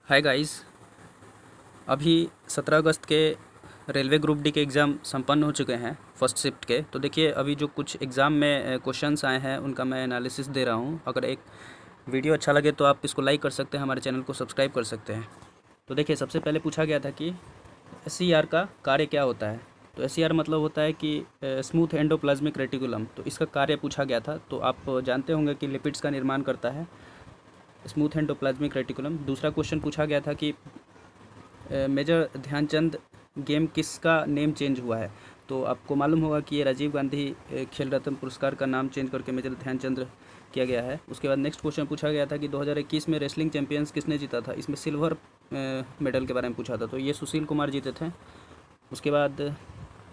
Hi guys. अभी 17 अगस्त के railway group D के एग्ज़ाम संपन्न हो चुके हैं फर्स्ट शिफ्ट के। तो देखिए अभी जो कुछ एग्ज़ाम में क्वेश्चंस आए हैं उनका मैं एनालिसिस दे रहा हूं। अगर एक वीडियो अच्छा लगे तो आप इसको लाइक कर सकते हैं, हमारे चैनल को सब्सक्राइब कर सकते हैं। तो देखिए सबसे पहले पूछा गया था कि एस का कार्य क्या होता है। तो एस मतलब होता है कि स्मूथ एंडोप्लाज्मिक रेटिकुलम। तो इसका कार्य पूछा गया था। तो आप जानते होंगे कि लिपिड्स का निर्माण करता है स्मूथ एंडोप्लाज्मिक रेटिकुलम। दूसरा क्वेश्चन पूछा गया था कि मेजर ध्यानचंद गेम किसका नेम चेंज हुआ है। तो आपको मालूम होगा कि ये राजीव गांधी खेल रत्न पुरस्कार का नाम चेंज करके मेजर ध्यानचंद किया गया है। उसके बाद नेक्स्ट क्वेश्चन पूछा गया था कि 2021 में रेसलिंग चैंपियंस किसने जीता था। इसमें सिल्वर मेडल के बारे में पूछा था, तो ये सुशील कुमार जीते थे। उसके बाद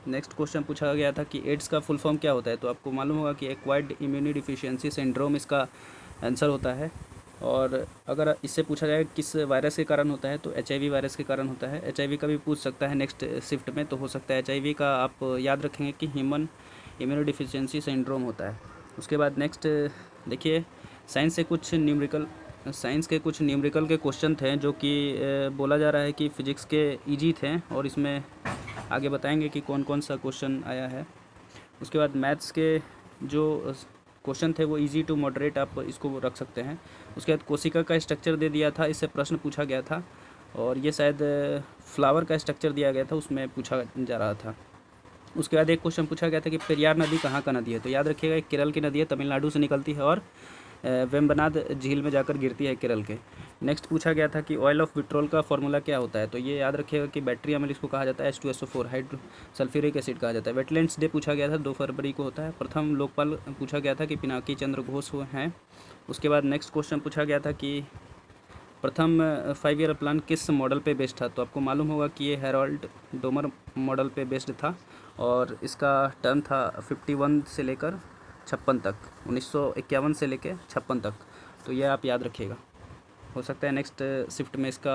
नेक्स्ट क्वेश्चन पूछा गया था कि एड्स का फुल फॉर्म क्या होता है। तो आपको मालूम होगा कि एक्वायर्ड इम्यूनी डिफिशियंसी सिंड्रोम इसका आंसर होता है। और अगर इससे पूछा जाए किस वायरस के कारण होता है तो HIV वायरस के कारण होता है। HIV का भी पूछ सकता है नेक्स्ट शिफ्ट में, तो हो सकता है HIV का आप याद रखेंगे कि ह्यूमन इम्यूनो डिफिशियंसी सिंड्रोम होता है। उसके बाद नेक्स्ट देखिए साइंस के कुछ न्यूमेरिकल के क्वेश्चन थे जो कि बोला जा रहा है कि फ़िज़िक्स के ईजी थे, और इसमें आगे बताएंगे कि कौन कौन सा क्वेश्चन आया है। उसके बाद मैथ्स के जो क्वेश्चन थे वो इजी टू मॉडरेट, आप इसको रख सकते हैं। उसके बाद कोशिका का स्ट्रक्चर दे दिया था, इससे प्रश्न पूछा गया था। और ये शायद फ्लावर का स्ट्रक्चर दिया गया था, उसमें पूछा जा रहा था। उसके बाद एक क्वेश्चन पूछा गया था कि पेरियार नदी कहाँ का नदी है। तो याद रखिएगा एक केरल की नदी है, तमिलनाडु से निकलती है और वेम्बनाड झील में जाकर गिरती है केरल के। नेक्स्ट पूछा गया था कि ऑयल ऑफ विट्रोल का फॉर्मूला क्या होता है। तो ये याद रखिएगा कि बैटरी अम्ल इसको कहा जाता है, H2SO4 हाइड्रो सल्फ्यूरिक एसिड कहा जाता है। वेटलैंड्स डे पूछा गया था, 2 फरवरी को होता है। प्रथम लोकपाल पूछा गया था कि पिनाकी चंद्र घोष हैं। उसके बाद नेक्स्ट क्वेश्चन पूछा गया था कि प्रथम 5 ईयर प्लान किस मॉडल पे बेस्ड था। तो आपको मालूम होगा कि ये हेरोल्ड डोमर मॉडल पे बेस्ड था, और इसका टर्म था 51 से लेकर 56 तक, 1951 से लेकर 56 तक। तो ये आप याद रखिएगा, हो सकता है नेक्स्ट शिफ्ट में इसका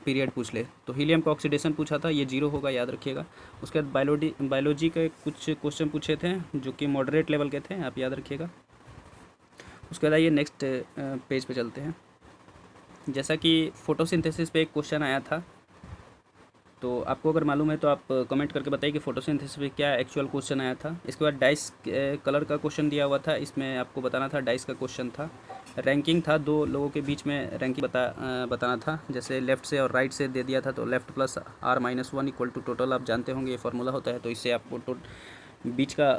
पीरियड पूछ ले। तो हीलियम का ऑक्सीडेशन पूछा था, ये 0 होगा, याद रखिएगा। उसके बाद बायोलॉजी के कुछ क्वेश्चन पूछे थे जो कि मॉडरेट लेवल के थे, आप याद रखिएगा। उसके बाद आइए नेक्स्ट पेज पे चलते हैं। जैसा कि फ़ोटोसिंथेसिस पे एक क्वेश्चन आया था, तो आपको अगर मालूम है तो आप कमेंट करके बताइए कि फ़ोटोसिंथेसिस पे क्या एक्चुअल क्वेश्चन आया था। इसके बाद डाइस कलर का क्वेश्चन दिया हुआ था, इसमें आपको बताना था डाइस का क्वेश्चन था। रैंकिंग था, 2 लोगों के बीच में रैंकिंग बताना था। जैसे लेफ़्ट से और राइट से दे दिया था, तो left plus R-1 equal to total, आप जानते होंगे ये फार्मूला होता है। तो इससे आपको बीच का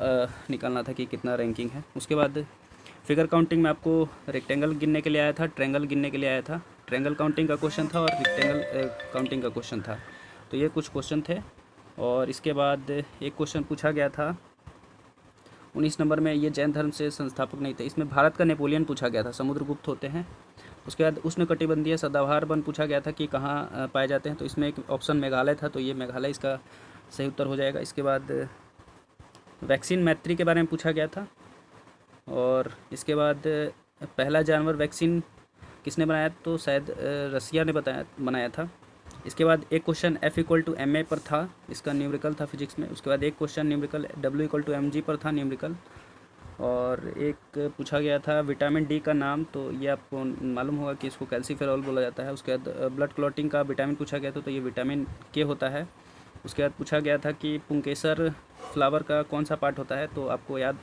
निकालना था कि कितना रैंकिंग है। उसके बाद फिगर काउंटिंग में आपको रेक्टेंगल गिनने के लिए आया था, ट्रायंगल गिनने के लिए आया था। ट्रायंगल काउंटिंग का क्वेश्चन था और रेक्टेंगल काउंटिंग का क्वेश्चन था। तो ये कुछ क्वेश्चन थे। और इसके बाद एक क्वेश्चन पूछा गया था 19 नंबर में, ये जैन धर्म से संस्थापक नहीं थे। इसमें भारत का नेपोलियन पूछा गया था, समुद्रगुप्त होते हैं। उसके बाद उष्णकटिबंधीय सदाबहार वन पूछा गया था कि कहाँ पाए जाते हैं। तो इसमें एक ऑप्शन मेघालय था, तो ये मेघालय इसका सही उत्तर हो जाएगा। इसके बाद वैक्सीन मैत्री के बारे में पूछा गया था। और इसके बाद पहला जानवर वैक्सीन किसने बनाया, तो शायद रसिया ने बनाया था। इसके बाद एक क्वेश्चन F=ma पर था, इसका न्यूमेरिकल था फिजिक्स में। उसके बाद एक क्वेश्चन न्यूमेरिकल W=mg पर था न्यूमेरिकल। और एक पूछा गया था विटामिन डी का नाम, तो ये आपको मालूम होगा कि इसको कैल्सीफेरॉल बोला जाता है। उसके बाद ब्लड क्लॉटिंग का विटामिन पूछा गया था, तो ये विटामिन के होता है। उसके बाद पूछा गया था कि पुंकेसर फ्लावर का कौन सा पार्ट होता है, तो आपको याद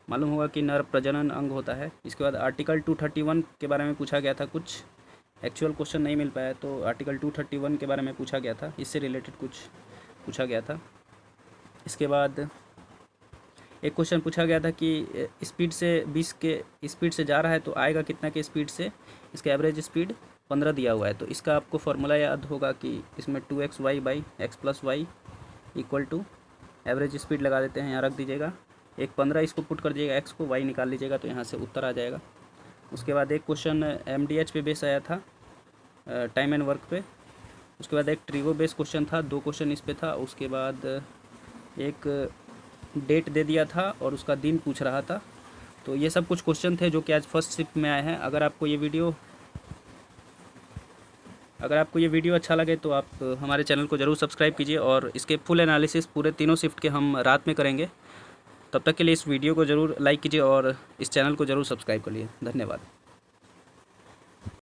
मालूम होगा कि नर प्रजनन अंग होता है। इसके बाद आर्टिकल 231 के बारे में पूछा गया था, कुछ एक्चुअल क्वेश्चन नहीं मिल पाया, तो आर्टिकल 231 के बारे में पूछा गया था, इससे रिलेटेड कुछ पूछा गया था। इसके बाद एक क्वेश्चन पूछा गया था कि स्पीड से 20 के स्पीड से जा रहा है तो आएगा कितना के स्पीड से। इसका एवरेज स्पीड 15 दिया हुआ है। तो इसका आपको फार्मूला याद होगा कि इसमें 2xy/x+y equal to average speed लगा देते हैं, यहाँ रख दीजिएगा। एक 15 इसको पुट कर दीजिएगा, x को y निकाल लीजिएगा, तो यहाँ से उत्तर आ जाएगा। उसके बाद एक क्वेश्चन MDH पे बेस आया था, टाइम एंड वर्क पे। उसके बाद एक ट्रिगो बेस क्वेश्चन था, 2 क्वेश्चन इस पे था। उसके बाद एक डेट दे दिया था और उसका दिन पूछ रहा था। तो ये सब कुछ क्वेश्चन थे जो कि आज फर्स्ट शिफ्ट में आए हैं। अगर आपको ये वीडियो अच्छा लगे तो आप हमारे चैनल को ज़रूर सब्सक्राइब कीजिए, और इसके फुल एनालिसिस पूरे तीनों शिफ्ट के हम रात में करेंगे। तब तक के लिए इस वीडियो को ज़रूर लाइक कीजिए और इस चैनल को ज़रूर सब्सक्राइब कर लिए। धन्यवाद।